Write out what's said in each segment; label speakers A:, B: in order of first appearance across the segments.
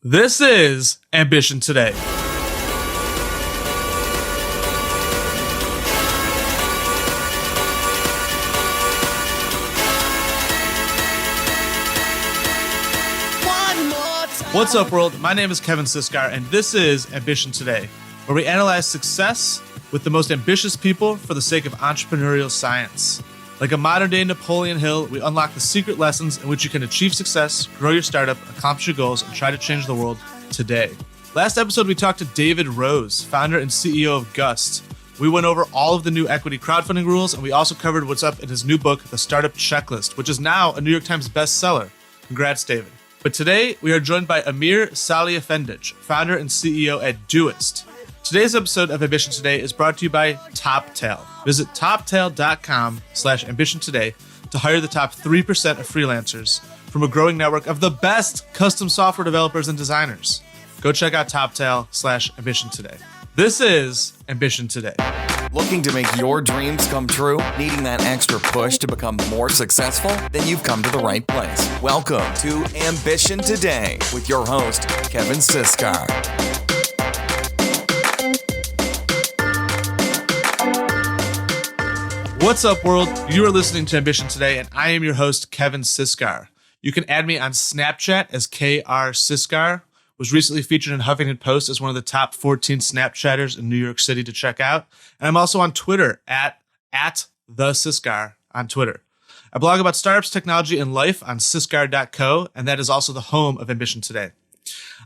A: This is Ambition Today. What's up, world? My name is Kevin Siskar, and this is Ambition Today, where we analyze success with the most ambitious people for the sake of entrepreneurial science. Like a modern-day Napoleon Hill, we unlock the secret lessons in which you can achieve success, grow your startup, accomplish your goals, and try to change the world today. Last episode, we talked to David Rose, founder and CEO of Gust. We went over all of the new equity crowdfunding rules, and we also covered what's up in his new book, The Startup Checklist, which is now a New York Times bestseller. Congrats, David. But today, we are joined by Amir Salihefendic, founder and CEO at Todoist. Today's episode of Ambition Today is brought to you by TopTail. Visit toptail.com/ambition today to hire the top 3% of freelancers from a growing network of the best custom software developers and designers. Go check out TopTail/ambition today. This is Ambition Today.
B: Looking to make your dreams come true? Needing that extra push to become more successful? Then you've come to the right place. Welcome to Ambition Today with your host, Kevin Siskar.
A: What's up, world? You are listening to Ambition Today, and I am your host, Kevin Siskar. You can add me on Snapchat as KR Siskar. Was recently featured in Huffington Post as one of the top 14 Snapchatters in New York City to check out. And I'm also on Twitter at the Siskar on Twitter. I blog about startups, technology, and life on siskar.co, and that is also the home of Ambition Today.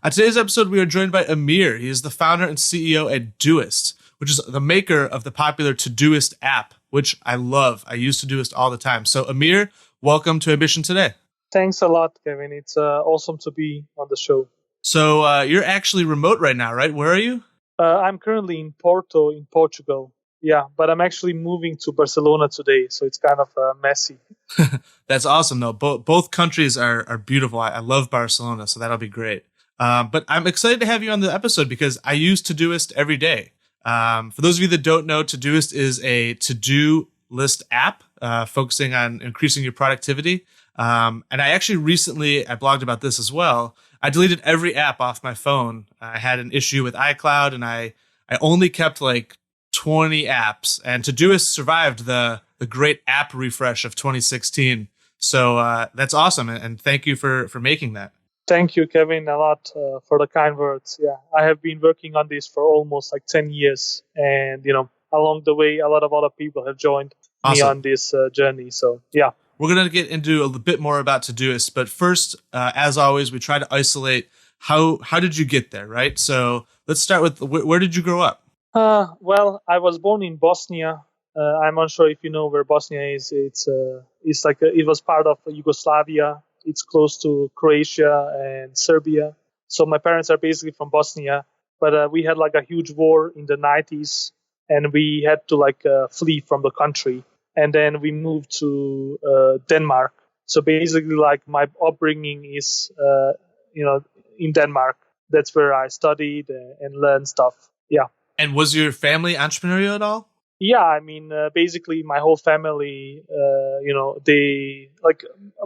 A: On today's episode, we are joined by Amir. He is the founder and CEO at Todoist, which is the maker of the popular Todoist app, which I love. I use Todoist all the time. So Amir, welcome to Ambition Today.
C: Thanks a lot, Kevin. It's awesome to be on the show.
A: So you're actually remote right now, right? Where are you?
C: I'm currently in Porto, in Portugal. Yeah, but I'm actually moving to Barcelona today, so it's kind of messy.
A: That's awesome, though. Both countries are beautiful. I love Barcelona, so that'll be great. But I'm excited to have you on the episode because I use Todoist every day. For those of you that don't know, Todoist is a to-do list app focusing on increasing your productivity. And I actually recently, I blogged about this as well. I deleted every app off my phone. I had an issue with iCloud, and I only kept like 20 apps. And Todoist survived the great app refresh of 2016. So that's awesome, and thank you for making that.
C: Thank you, Kevin, a lot for the kind words. Yeah, I have been working on this for almost like 10 years. And, along the way, a lot of other people have joined me on this journey. So, yeah.
A: We're going to get into a bit more about Todoist, but first, as always, we try to isolate how did you get there, right? So let's start with where did you grow up?
C: Well, I was born in Bosnia. I'm unsure if you know where Bosnia is. It's like it was part of Yugoslavia. It's close to Croatia and Serbia. So my parents are basically from Bosnia, but we had like a huge war in the 90s, and we had to flee from the country. And then we moved to Denmark. So basically, like my upbringing is, in Denmark. That's where I studied and learned stuff. Yeah.
A: And was your family entrepreneurial at all?
C: Yeah, I mean, basically, my whole family,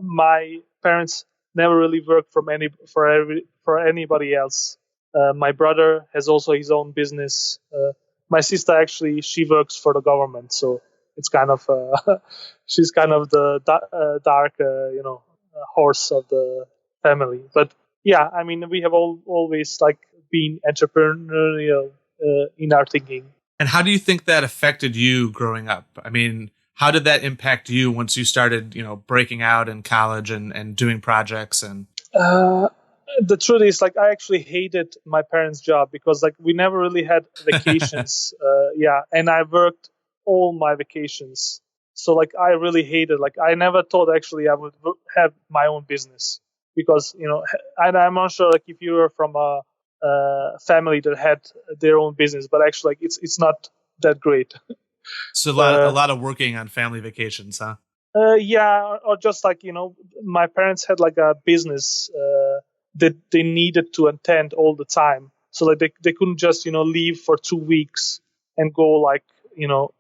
C: my parents never really worked for anybody else. My brother has also his own business. My sister actually, she works for the government, so. It's kind of she's kind of the dark horse of the family. But yeah, I mean, we have always been entrepreneurial in our thinking.
A: And how do you think that affected you growing up? I mean, how did that impact you once you started, breaking out in college and doing projects and?
C: The truth is, I actually hated my parents' job because we never really had vacations. And I worked all my vacations. So I really hated, I never thought actually I would have my own business because, and I'm not sure if you were from a family that had their own business, but actually it's not that great.
A: So a lot of working on family vacations, huh?
C: Yeah, or just my parents had a business that they needed to attend all the time. So they couldn't just, leave for 2 weeks and go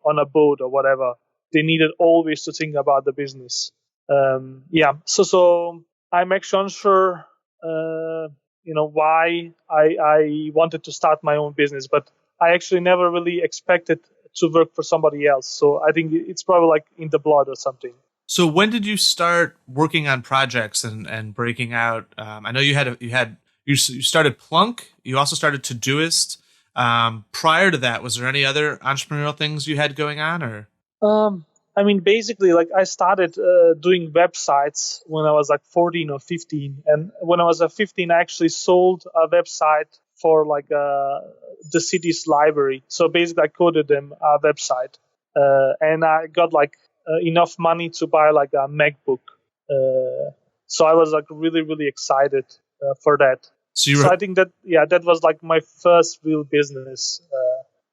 C: on a boat or whatever. They needed always to think about the business. So I'm actually unsure why I wanted to start my own business, but I actually never really expected to work for somebody else. So I think it's probably like in the blood or something.
A: So when did you start working on projects and breaking out? I know you started Plunk. You also started Todoist. Prior to that, was there any other entrepreneurial things you had going on, or?
C: Basically, like I started doing websites when I was like 14 or 15, and when I was 15, I actually sold a website for like the city's library. So basically, I coded them a website, and I got like enough money to buy like a MacBook. So I was like really, really excited for that. So I think that that was like my first real business.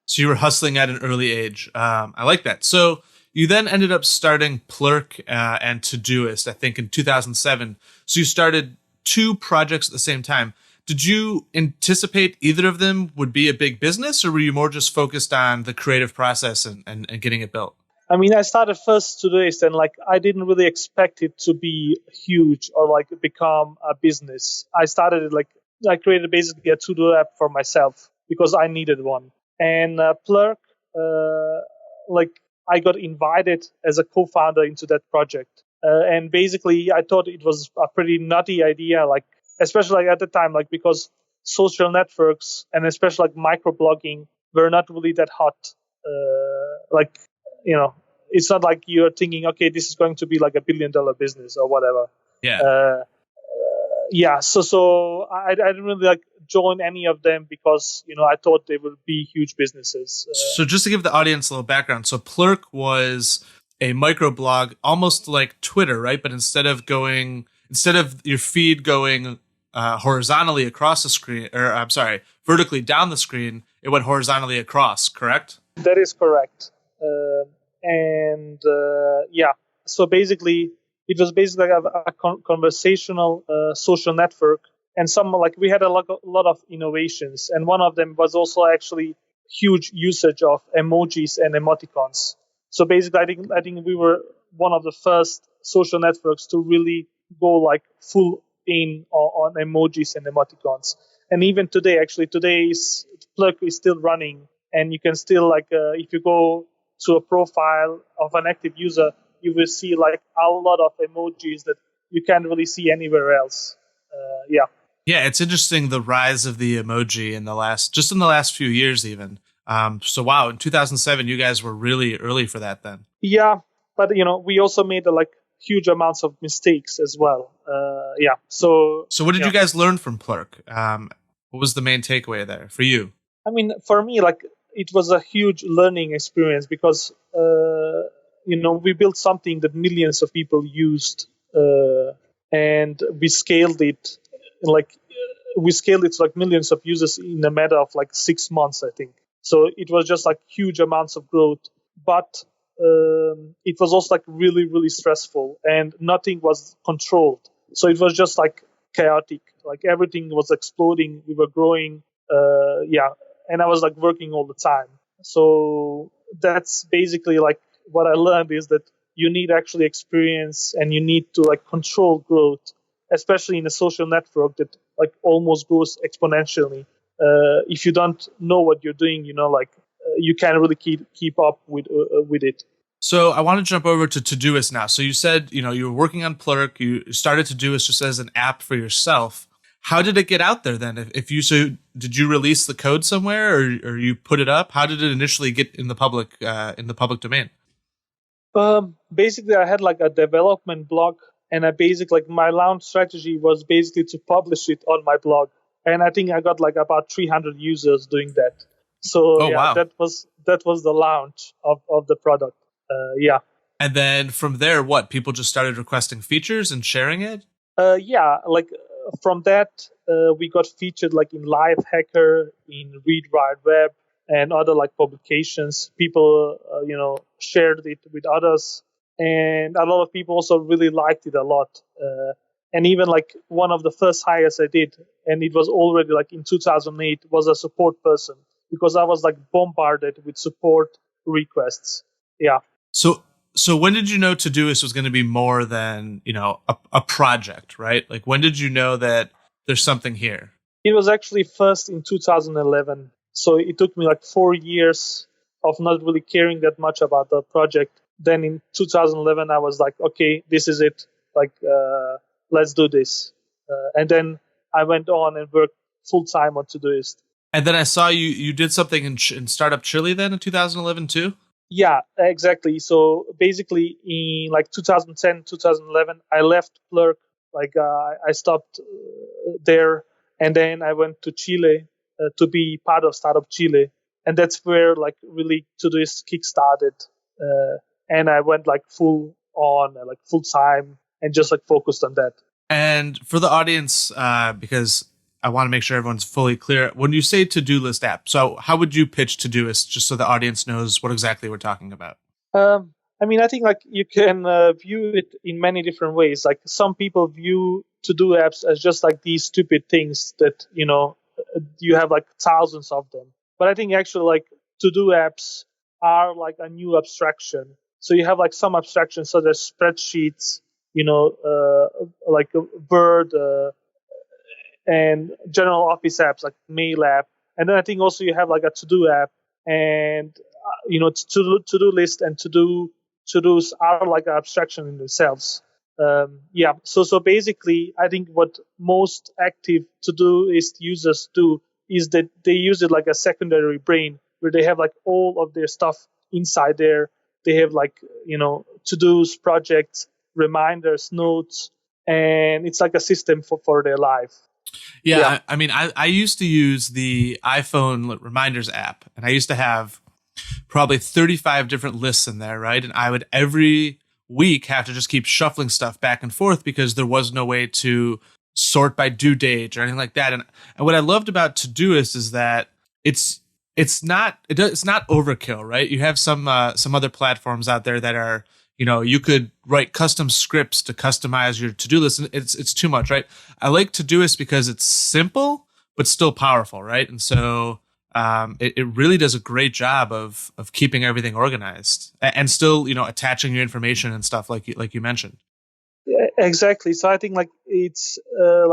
A: So you were hustling at an early age. I like that. So you then ended up starting Plurk and Todoist, I think, in 2007. So you started two projects at the same time. Did you anticipate either of them would be a big business, or were you more just focused on the creative process and getting it built?
C: I started first Todoist, and like I didn't really expect it to be huge or like become a business. I started it like I created basically a to-do app for myself because I needed one. And Plurk, like I got invited as a co-founder into that project. And basically I thought it was a pretty nutty idea, like especially at the time, like because social networks and especially like microblogging were not really that hot. It's not like you're thinking, okay, this is going to be like $1 billion business or whatever.
A: Yeah.
C: So I didn't really like join any of them because I thought they would be huge businesses.
A: So just to give the audience a little background, so Plurk was a microblog, almost like Twitter, right? But instead of your feed going horizontally across the screen, vertically down the screen, it went horizontally across. Correct?
C: That is correct. So basically, it was basically a conversational social network, and we had a lot of innovations, and one of them was also actually huge usage of emojis and emoticons. So basically, I think we were one of the first social networks to really go like full in on emojis and emoticons. And even today, Plurk is still running, and you can still if you go to a profile of an active user, you will see like a lot of emojis that you can't really see anywhere else.
A: Yeah, it's interesting the rise of the emoji in the last few years even. So wow, in 2007 you guys were really early for that then.
C: Yeah, but we also made huge amounts of mistakes as well. So
A: what did you guys learn from Plurk? What was the main takeaway there for you?
C: For me, it was a huge learning experience because we built something that millions of people used, and we scaled it to like millions of users in a matter of like 6 months, I think. So it was just like huge amounts of growth, but it was also like really, really stressful, and nothing was controlled. So it was just like chaotic, like everything was exploding. We were growing, and I was like working all the time. So that's basically like what I learned is that you need actually experience, and you need to like control growth, especially in a social network that like almost grows exponentially. If you don't know what you're doing, you can't really keep up with it.
A: So I want to jump over to Todoist now. So you said, you were working on Plurk, you started Todoist just as an app for yourself. How did it get out there then? Did you release the code somewhere, or you put it up? How did it initially get in the public domain?
C: Basically, I had like a development blog, and my launch strategy was basically to publish it on my blog. And I think I got like about 300 users doing that. So
A: wow.
C: that was the launch of the product.
A: And then from there, people just started requesting features and sharing it?
C: From that, we got featured like in Live Hacker, in Read Write Web, and other like publications. People, shared it with others, and a lot of people also really liked it a lot. And even like one of the first hires I did, and it was already like in 2008, was a support person, because I was like bombarded with support requests. Yeah.
A: So when did you know Todoist was going to be more than, a project, right? Like when did you know that there's something here?
C: It was actually first in 2011. So it took me like 4 years of not really caring that much about the project. Then in 2011, I was like, okay, this is it. Like, let's do this. And then I went on and worked full time on Todoist.
A: And then I saw you did something in Startup Chile then in 2011 too?
C: Yeah, exactly. So basically in like 2010, 2011, I left Plurk. Like I stopped there, and then I went to Chile to be part of Startup Chile. And that's where like really Todoist kickstarted. And I went like full on, like full time, and just like focused on that.
A: And for the audience, because I want to make sure everyone's fully clear, when you say to-do list app, so how would you pitch Todoist just so the audience knows what exactly we're talking about?
C: I mean, I think like you can view it in many different ways. Like some people view to-do apps as just like these stupid things that, you have like thousands of them. But I think actually like to-do apps are like a new abstraction. So you have like some abstractions such as spreadsheets, like a Word and general office apps like Mail app. And then I think also you have like a to-do app, and to-do list and to-dos are like an abstraction in themselves. So basically, I think what most active Todoist users do is that they use it like a secondary brain, where they have like all of their stuff inside there. They have like to-dos, projects, reminders, notes, and it's like a system for their life.
A: Yeah. I mean, I used to use the iPhone reminders app, and I used to have probably 35 different lists in there, right? And I would every week have to just keep shuffling stuff back and forth because there was no way to sort by due date or anything like that. And what I loved about Todoist is that it's not overkill, right? You have some other platforms out there that are, you could write custom scripts to customize your to-do list, and it's too much, right? I like Todoist because it's simple but still powerful, right? And so it really does a great job of keeping everything organized and still, attaching your information and stuff like you mentioned.
C: Yeah, exactly. So I think like it's a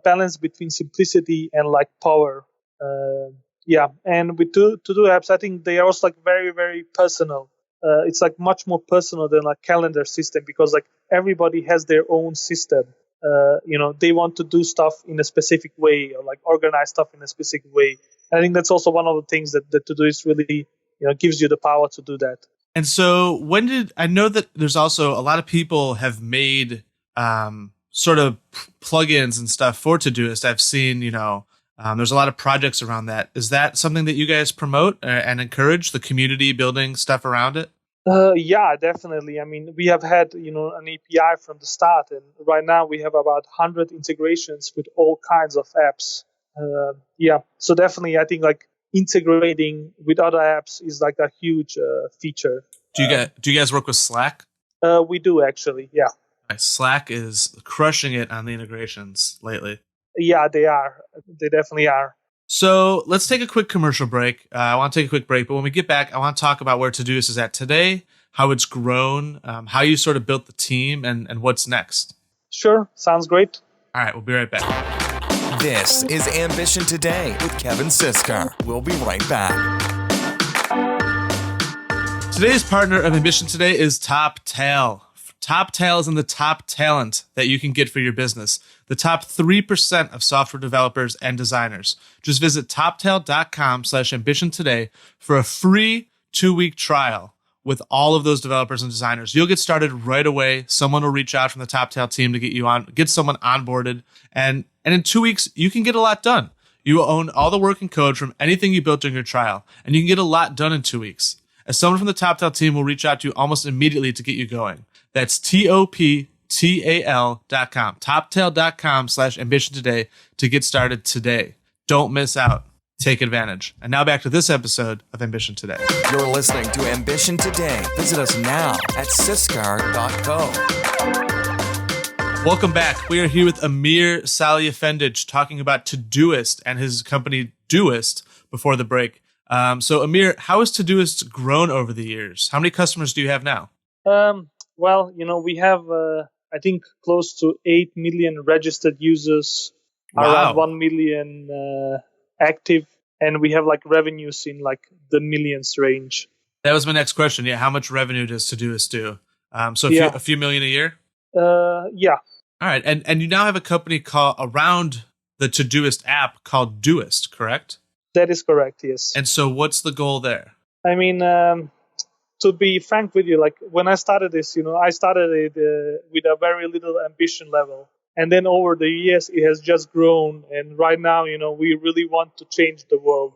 C: balance between simplicity and like power. And with to-do apps, I think they are also like very, very personal. It's like much more personal than like calendar system, because like everybody has their own system. They want to do stuff in a specific way, or like organize stuff in a specific way. And I think that's also one of the things that Todoist really, gives you the power to do that.
A: And so I know that there's also a lot of people have made sort of plugins and stuff for Todoist. I've seen, there's a lot of projects around that. Is that something that you guys promote and encourage, the community building stuff around it?
C: Yeah, definitely. I mean, we have had, an API from the start, and right now we have about 100 integrations with all kinds of apps. So definitely, I think like integrating with other apps is like a huge feature.
A: Do you guys work with Slack?
C: We do actually, yeah.
A: Slack is crushing it on the integrations lately.
C: Yeah, they are. They definitely are.
A: So let's take a quick commercial break. I want to take a quick break, but when we get back, I want to talk about where Todoist is at today, how it's grown, how you sort of built the team, and what's next.
C: Sure. Sounds great.
A: All right, we'll be right back.
B: This is Ambition Today with Kevin Siskar. We'll be right back.
A: Today's partner of Ambition Today is TopTal. TopTal is in the top talent that you can get for your business. The top 3% of software developers and designers. Just visit toptal.com/ambition today for a free 2-week trial with all of those developers and designers. You'll get started right away. Someone will reach out from the TopTal team to get someone onboarded. And in 2 weeks, you can get a lot done. You will own all the work and code from anything you built during your trial, and you can get a lot done in 2 weeks. As someone from the TopTal team will reach out to you almost immediately to get you going. That's TopTal.com, toptal.com/ambition today to get started today. Don't miss out. Take advantage. And now back to this episode of Ambition Today.
B: You're listening to Ambition Today. Visit us now at siskar.co.
A: Welcome back. We are here with Amir Salihefendic talking about Todoist and his company Doist before the break. So Amir, how has Todoist grown over the years? How many customers do you have now?
C: Well, we have, I think, close to 8 million registered users. around
A: Wow.
C: 1 million active, and we have like revenues in like the millions range.
A: That was my next question. Yeah, how much revenue does Todoist do? So
C: Yeah.
A: a few million a year?
C: Yeah,
A: All right. And you now have a company called around the Todoist app called Doist, correct?
C: that is correct, yes.
A: And so what's the goal there?
C: I mean, to be frank with you, like when I started this, I started it with a very little ambition level. And then over the years, it has just grown. And right now, we really want to change the world.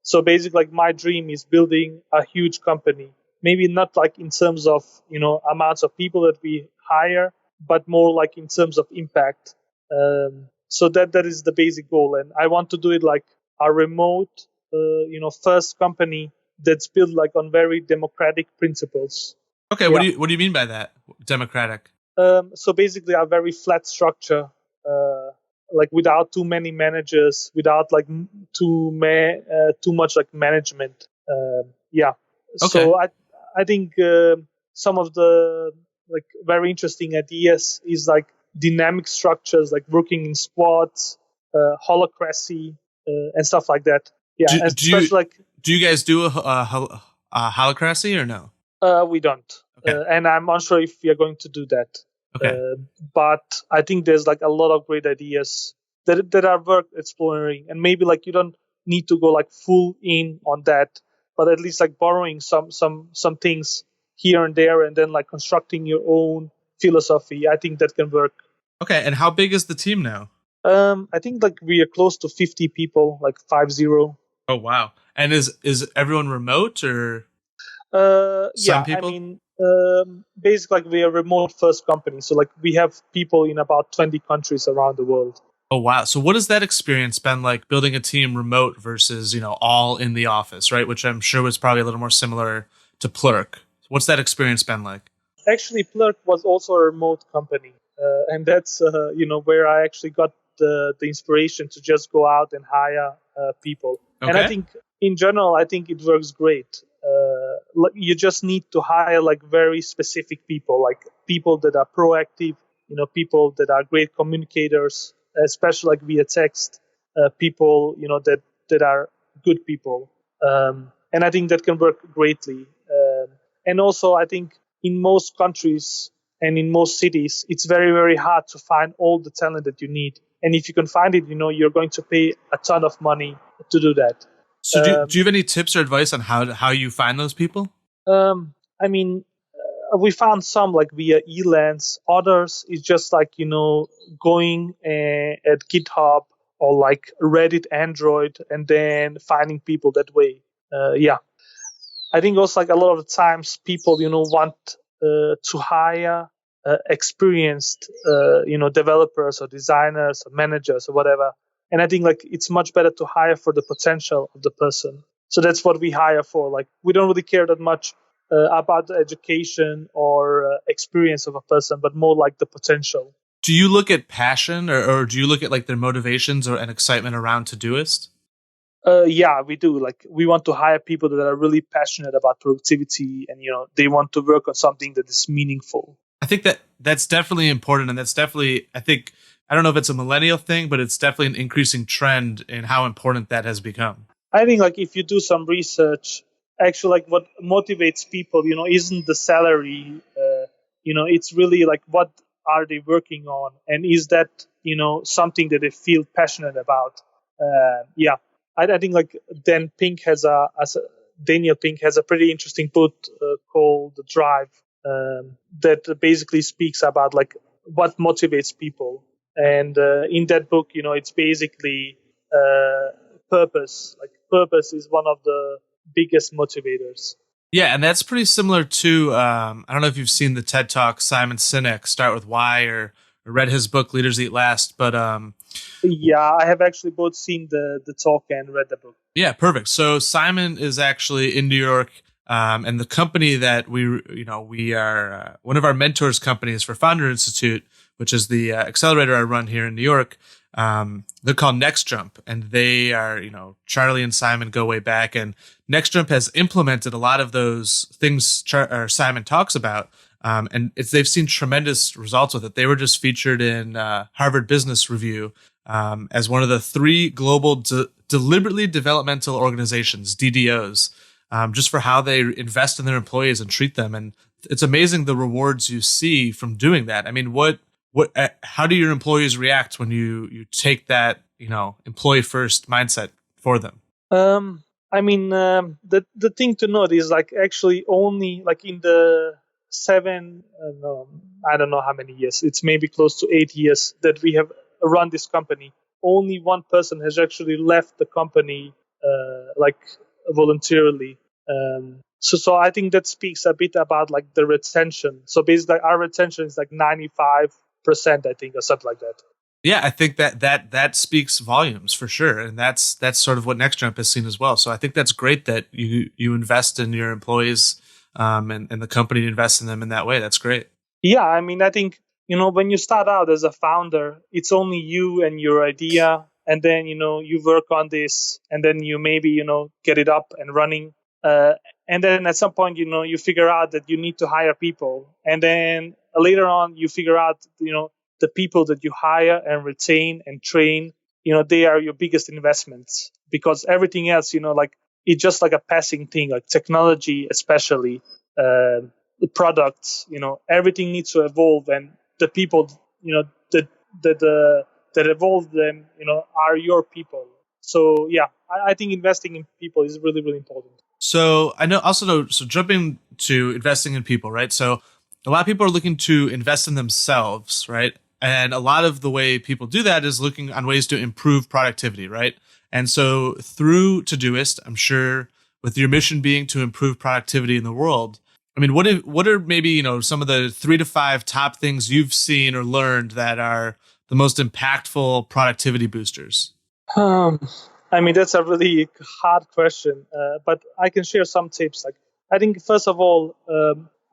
C: So basically, like my dream is building a huge company. Maybe not like in terms of, amounts of people that we hire, but more like in terms of impact. So that is the basic goal. And I want to do it like a remote, first company that's built like on very democratic principles.
A: Okay,
C: Yeah.
A: what do you mean by that? Democratic.
C: So basically, a very flat structure, like without too many managers, without like too much like management. Yeah.
A: Okay.
C: So I think some of the like very interesting ideas is like dynamic structures, like working in squads, holacracy, and stuff like that. Yeah, and especially like
A: do you guys do a holacracy or no?
C: we don't.
A: Okay.
C: And I'm unsure if we are going to do that.
A: Okay.
C: But I think there's like a lot of great ideas that are worth exploring, and maybe like you don't need to go like full in on that, but at least like borrowing some things here and there, and then like constructing your own philosophy. I think that can work.
A: Okay. And how big is the team now?
C: I think like we are close to 50 people, like 50.
A: Oh wow! And is everyone remote or
C: Yeah,
A: people?
C: I mean, basically, like we are a remote first company, so like we have people in about 20 countries around the world.
A: Oh wow! So what has that experience been like building a team remote versus all in the office, right? Which I'm sure was probably a little more similar to Plurk. What's that experience been like?
C: Actually, Plurk was also a remote company, and that's where I actually got the inspiration to just go out and hire people.
A: Okay.
C: And I think in general, I think it works great. You just need to hire like very specific people, like people that are proactive, people that are great communicators, especially like via text, people, that are good people. And I think that can work greatly. And also, I think in most countries and in most cities, it's very, very hard to find all the talent that you need. And if you can find it, you're going to pay a ton of money to do that.
A: So do you have any tips or advice on how you find those people?
C: I mean, we found some like via Elance. Others is just like, going at GitHub or like Reddit, Android, and then finding people that way. Yeah. I think also like a lot of the times people, want to hire experienced, developers or designers or managers or whatever. And I think like it's much better to hire for the potential of the person. So that's what we hire for. Like we don't really care that much about the education or experience of a person, but more like the potential.
A: Do you look at passion or do you look at like their motivations or an excitement around Todoist?
C: Yeah, we do. Like we want to hire people that are really passionate about productivity and, they want to work on something that is meaningful.
A: I think that's definitely important. And that's definitely, I don't know if it's a millennial thing, but it's definitely an increasing trend in how important that has become.
C: I think like if you do some research, actually like what motivates people, isn't the salary, it's really like what are they working on? And is that, something that they feel passionate about? Yeah. I think like Daniel Pink has a pretty interesting book called The Drive that basically speaks about like what motivates people. And in that book, it's basically purpose. Like purpose is one of the biggest motivators.
A: Yeah, and that's pretty similar to, I don't know if you've seen the TED Talk, Simon Sinek, Start With Why, or read his book, Leaders Eat Last, but...
C: yeah, I have actually both seen the talk and read the book.
A: Yeah, perfect. So Simon is actually in New York, and the company that we are, one of our mentors companies for Founder Institute, which is the accelerator I run here in New York, they're called NextJump, and they are, Charlie and Simon go way back, and NextJump has implemented a lot of those things Simon talks about, and they've seen tremendous results with it. They were just featured in Harvard Business Review as one of the 3 global deliberately developmental organizations, DDOs, just for how they invest in their employees and treat them. And it's amazing the rewards you see from doing that. I mean, how do your employees react when you take that, employee first mindset for them?
C: The thing to note is like actually only like in the 7, I don't know how many years, it's maybe close to 8 years that we have run this company. Only one person has actually left the company like voluntarily. So I think that speaks a bit about like the retention. So basically our retention is like 95%, I think, or something like that.
A: Yeah, I think that speaks volumes for sure, and that's sort of what NextJump has seen as well. So I think that's great that you invest in your employees, and the company invests in them in that way. That's great.
C: Yeah, I mean, I think when you start out as a founder, it's only you and your idea, and then you work on this, and then you maybe get it up and running, and then at some point you figure out that you need to hire people, and then later on you figure out the people that you hire and retain and train, they are your biggest investments, because everything else, like it's just like a passing thing, like technology, especially the products, everything needs to evolve, and the people, that evolve them, are your people. So yeah, I think investing in people is really, really important.
A: So I know so jumping to investing in people, right? So a lot of people are looking to invest in themselves, right? And a lot of the way people do that is looking on ways to improve productivity, right? And so through Todoist, I'm sure with your mission being to improve productivity in the world, I mean, what are maybe, some of the 3 to 5 top things you've seen or learned that are the most impactful productivity boosters?
C: I mean, that's a really hard question, but I can share some tips. Like, I think first of all,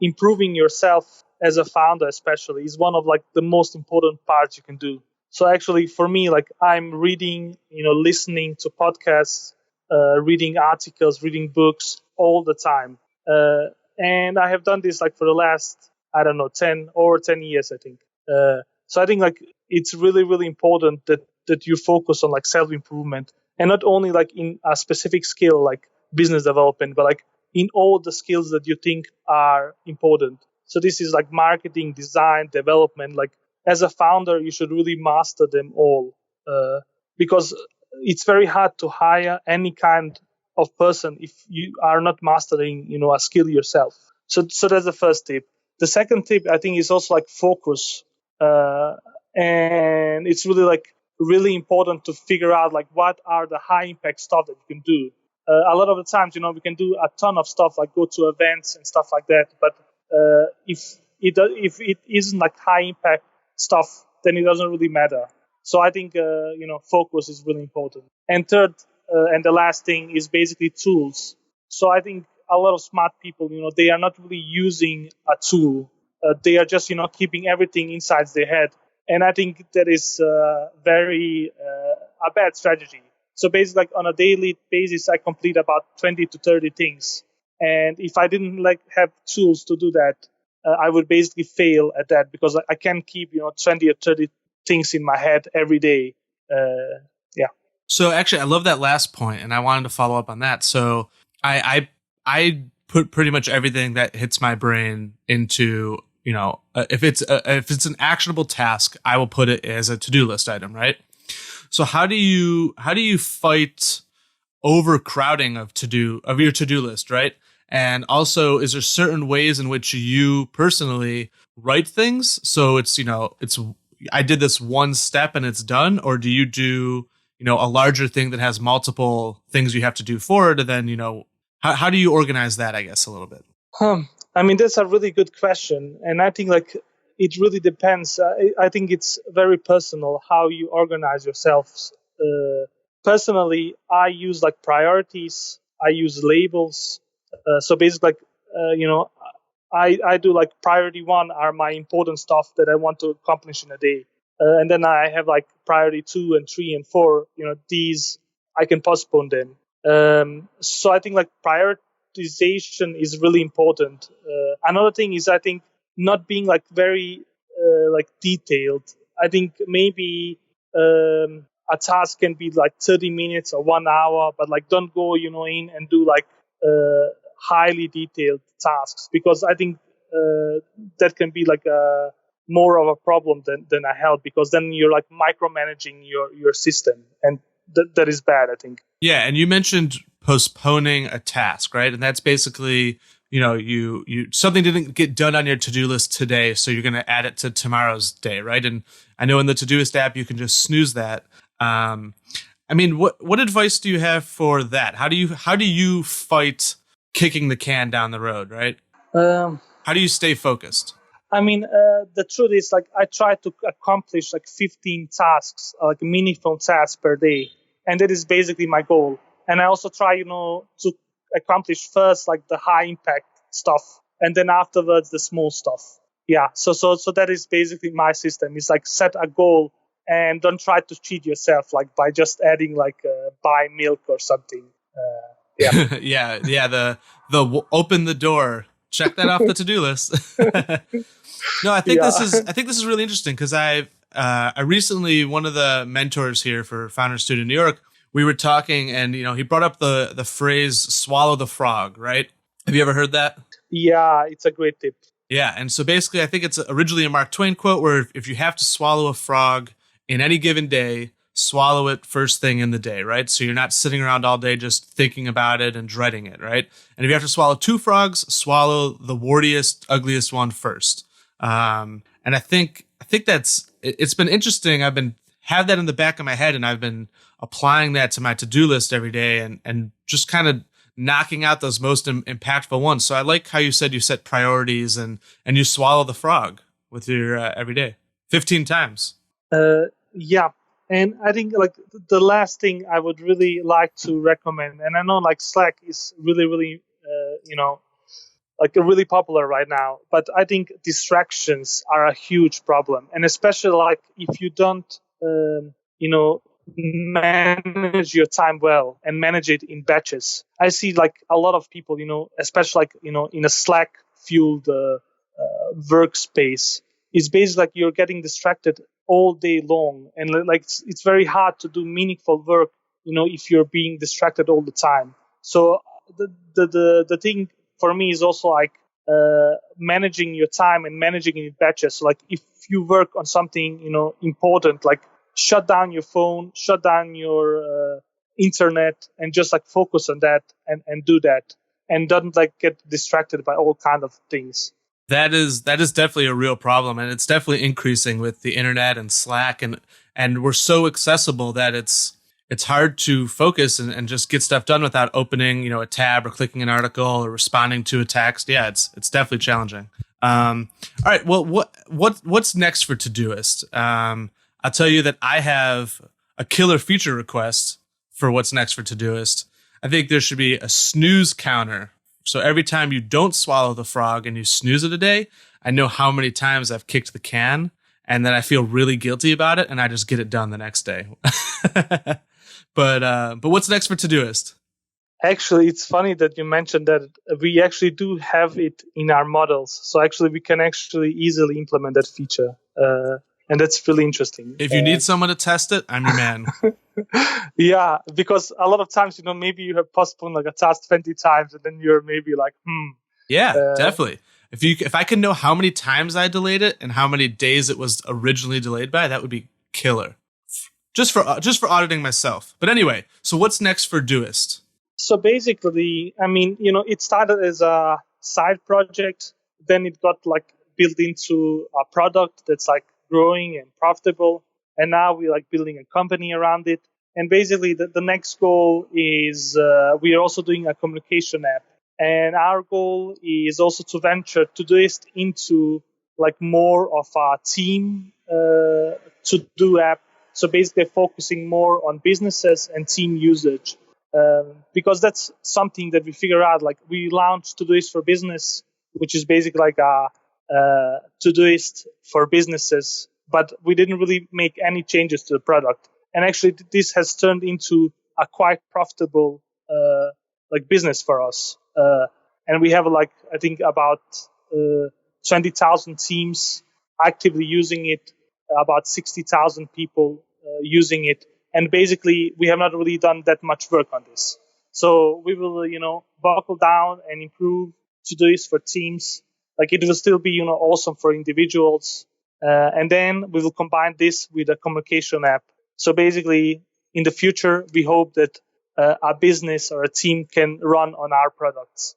C: improving yourself as a founder, especially, is one of like the most important parts you can do. So actually, for me, like I'm reading, listening to podcasts, reading articles, reading books all the time, and I have done this like for the last 10 years, I think. So I think like it's really, really important that you focus on like self-improvement, and not only like in a specific skill like business development, but like in all the skills that you think are important. So this is like marketing, design, development. Like as a founder, you should really master them all, because it's very hard to hire any kind of person if you are not mastering, a skill yourself. So that's the first tip. The second tip, I think, is also like focus, and it's really important to figure out like what are the high impact stuff that you can do. A lot of the times, we can do a ton of stuff like go to events and stuff like that, but if it isn't like high impact stuff, then it doesn't really matter. So I think focus is really important. And third, and the last thing is basically tools. So I think a lot of smart people, they are not really using a tool. They are just keeping everything inside their head, and I think that is very a bad strategy. So basically, like on a daily basis, I complete about 20 to 30 things. And if I didn't like have tools to do that, I would basically fail at that, because I can't keep 20 or 30 things in my head every day. Yeah.
A: So actually, I love that last point, and I wanted to follow up on that. So I put pretty much everything that hits my brain into if it's an actionable task, I will put it as a to-do list item, right? So how do you fight overcrowding of your to-do list, right? And also, is there certain ways in which you personally write things? So it's, I did this one step and it's done, or do you do, a larger thing that has multiple things you have to do for it? And then, how do you organize that, I guess, a little bit?
C: I mean, that's a really good question. And I think like it really depends. I think it's very personal how you organize yourselves. Personally, I use like priorities. I use labels. So basically, I do like priority 1 are my important stuff that I want to accomplish in a day. And then I have like priority 2 and 3 and 4, these I can postpone them. So I think like prioritization is really important. Another thing is, I think, not being like very like detailed. I think maybe a task can be like 30 minutes or 1 hour, but like don't go, in and do like highly detailed tasks, because I think that can be like more of a problem than a help, because then you're like micromanaging your system, and that is bad, I think.
A: Yeah, and you mentioned postponing a task, right? And that's basically, you something didn't get done on your to-do list today, so you're going to add it to tomorrow's day, right? And I know in the Todoist app you can just snooze that. What advice do you have for that? How do you fight kicking the can down the road, right? How do you stay focused?
C: The truth is, like, I try to accomplish like 15 tasks, like meaningful tasks per day, and that is basically my goal. And I also try, to accomplish first like the high impact stuff, and then afterwards the small stuff. Yeah. So that is basically my system. It's like set a goal and don't try to cheat yourself, like by just adding like buy milk or something. Yeah.
A: yeah. The open the door. Check that off the to-do list. No, I think this is really interesting, because I recently, one of the mentors here for Founder Studio New York, we were talking, and he brought up the phrase "swallow the frog." Right? Have you ever heard that?
C: Yeah, it's a great tip.
A: Yeah, and so basically, I think it's originally a Mark Twain quote, where if you have to swallow a frog in any given day, swallow it first thing in the day, right? So you're not sitting around all day just thinking about it and dreading it, right? And if you have to swallow 2 frogs, swallow the wartiest, ugliest one first. And I think it's been interesting. I've been have that in the back of my head, and I've been applying that to my to-do list every day, and just kind of knocking out those most impactful ones. So I like how you said you set priorities and you swallow the frog with your every day 15 times.
C: Yeah. And I think like the last thing I would really like to recommend, and I know like Slack is really, really, like really popular right now, but I think distractions are a huge problem. And especially like if you don't, manage your time well and manage it in batches. I see like a lot of people, especially like, in a Slack fueled workspace, it's basically like you're getting distracted all day long, and like it's very hard to do meaningful work, if you're being distracted all the time. So the thing for me is also like managing your time and managing it in batches. So like if you work on something important, like shut down your phone, shut down your internet, and just like focus on that and do that, and don't like get distracted by all kind of things.
A: That is definitely a real problem, and it's definitely increasing with the internet and Slack, and we're so accessible that it's hard to focus and just get stuff done without opening a tab or clicking an article or responding to a text. Yeah, it's definitely challenging. All right, well, what's next for Todoist? I'll tell you that I have a killer feature request for what's next for Todoist. I think there should be a snooze counter. So every time you don't swallow the frog and you snooze it a day, I know how many times I've kicked the can, and then I feel really guilty about it, and I just get it done the next day. But what's next for Todoist?
C: Actually, it's funny that you mentioned that we actually do have it in our models. So actually, we can actually easily implement that feature. And that's really interesting.
A: If you need someone to test it, I'm your man.
C: Yeah, because a lot of times, maybe you have postponed like a task 20 times, and then you're maybe like,
A: Yeah, definitely. If I can know how many times I delayed it and how many days it was originally delayed by, that would be killer. Just for auditing myself. But anyway, so what's next for Todoist?
C: So basically, it started as a side project, then it got like built into a product that's like growing and profitable, and now we're like building a company around it. And basically the next goal is we are also doing a communication app, and our goal is also to venture Todoist into like more of a team to do app. So basically focusing more on businesses and team usage, because that's something that we figure out. Like we launched Todoist for Business, which is basically like a Todoist for businesses, but we didn't really make any changes to the product. And actually, this has turned into a quite profitable like business for us. And we have like I think about 20,000 teams actively using it, about 60,000 people using it. And basically, we have not really done that much work on this. So we will, buckle down and improve Todoist for teams. Like it will still be, awesome for individuals. And then we will combine this with a communication app. So basically, in the future, we hope that our business or a team can run on our products.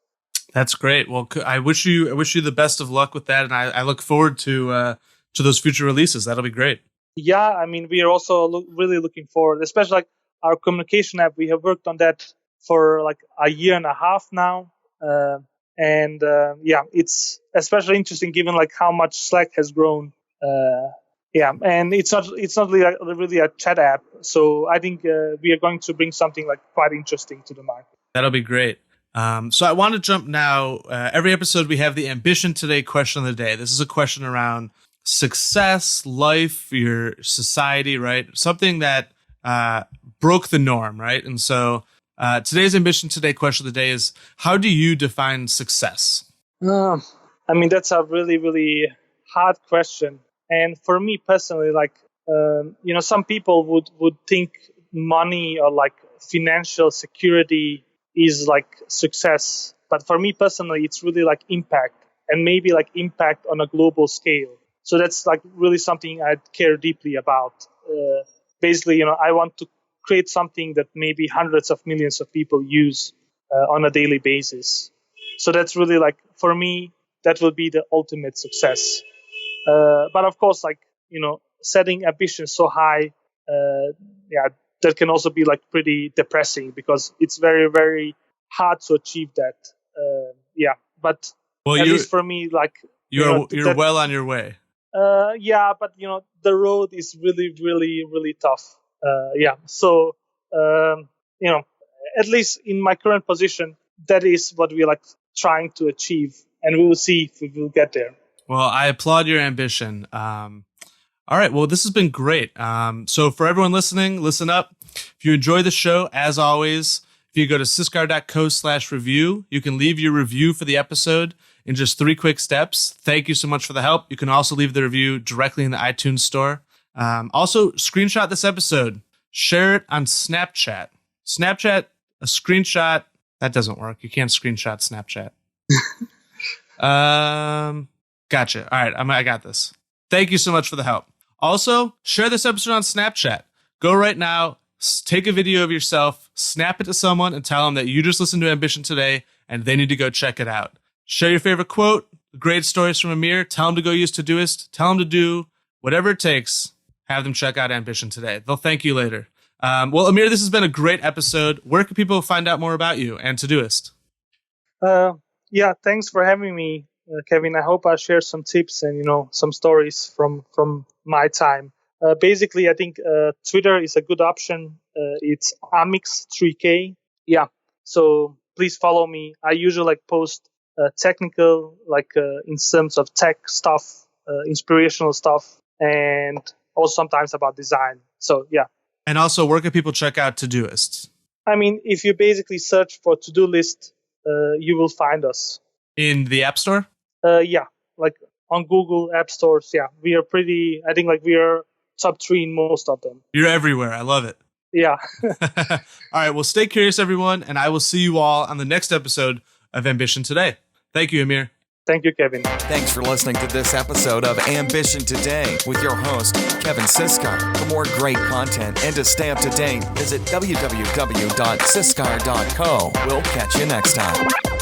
A: That's great. Well, I wish you the best of luck with that, and I look forward to those future releases. That'll be great.
C: Yeah, I mean, we are also really looking forward, especially like our communication app. We have worked on that for like a year and a half now, and it's especially interesting given like how much Slack has grown. And it's not really a chat app, so I think we are going to bring something like quite interesting to the market.
A: That'll be great. So I want to jump now. Every episode we have the Ambition Today question of the day. This is a question around success, life, your society, right? Something that broke the norm, right? And so today's Ambition Today question of the day is, how do you define success?
C: I mean, that's a really, really hard question. And for me personally, like, some people would think money or like financial security is like success. But for me personally, it's really like impact, and maybe like impact on a global scale. So that's like really something I care deeply about. Basically, I want to create something that maybe hundreds of millions of people use on a daily basis. So that's really like, for me, that will be the ultimate success. But of course, like, setting ambition so high, that can also be like pretty depressing because it's very, very hard to achieve that. But at least for me, like,
A: you're well on your way.
C: But the road is really, really, really tough. So at least in my current position, that is what we're like trying to achieve, and we will see if we will get there.
A: Well, I applaud your ambition. All right. Well, this has been great. So for everyone listening, listen up. If you enjoy the show, as always, if you go to siskar.co/review, you can leave your review for the episode in just 3 quick steps. Thank you so much for the help. You can also leave the review directly in the iTunes store. Also, screenshot this episode. Share it on Snapchat. Snapchat, a screenshot. That doesn't work. You can't screenshot Snapchat. Gotcha. All right. I got this. Thank you so much for the help. Also, share this episode on Snapchat. Go right now, take a video of yourself, snap it to someone, and tell them that you just listened to Ambition Today, and they need to go check it out. Share your favorite quote, great stories from Amir. Tell them to go use Todoist. Tell them to do whatever it takes. Have them check out Ambition Today. They'll thank you later. Well, Amir, this has been a great episode. Where can people find out more about you and Todoist?
C: Thanks for having me, Kevin. I hope I share some tips and some stories from my time. Basically, I think Twitter is a good option. It's Amix3K. So please follow me. I usually like post technical, like in terms of tech stuff, inspirational stuff, and also sometimes about design. So
A: And also, where can people check out Todoist?
C: I mean, if you basically search for to-do list, you will find us.
A: In the App Store?
C: Like on Google App Stores. We are I think like we are top 3 in most of them.
A: You're everywhere. I love it.
C: Yeah.
A: All right. Well, stay curious, everyone. And I will see you all on the next episode of Ambition Today. Thank you, Amir.
C: Thank you, Kevin.
B: Thanks for listening to this episode of Ambition Today with your host, Kevin Siskar. For more great content and to stay up to date, visit www.siskar.co. We'll catch you next time.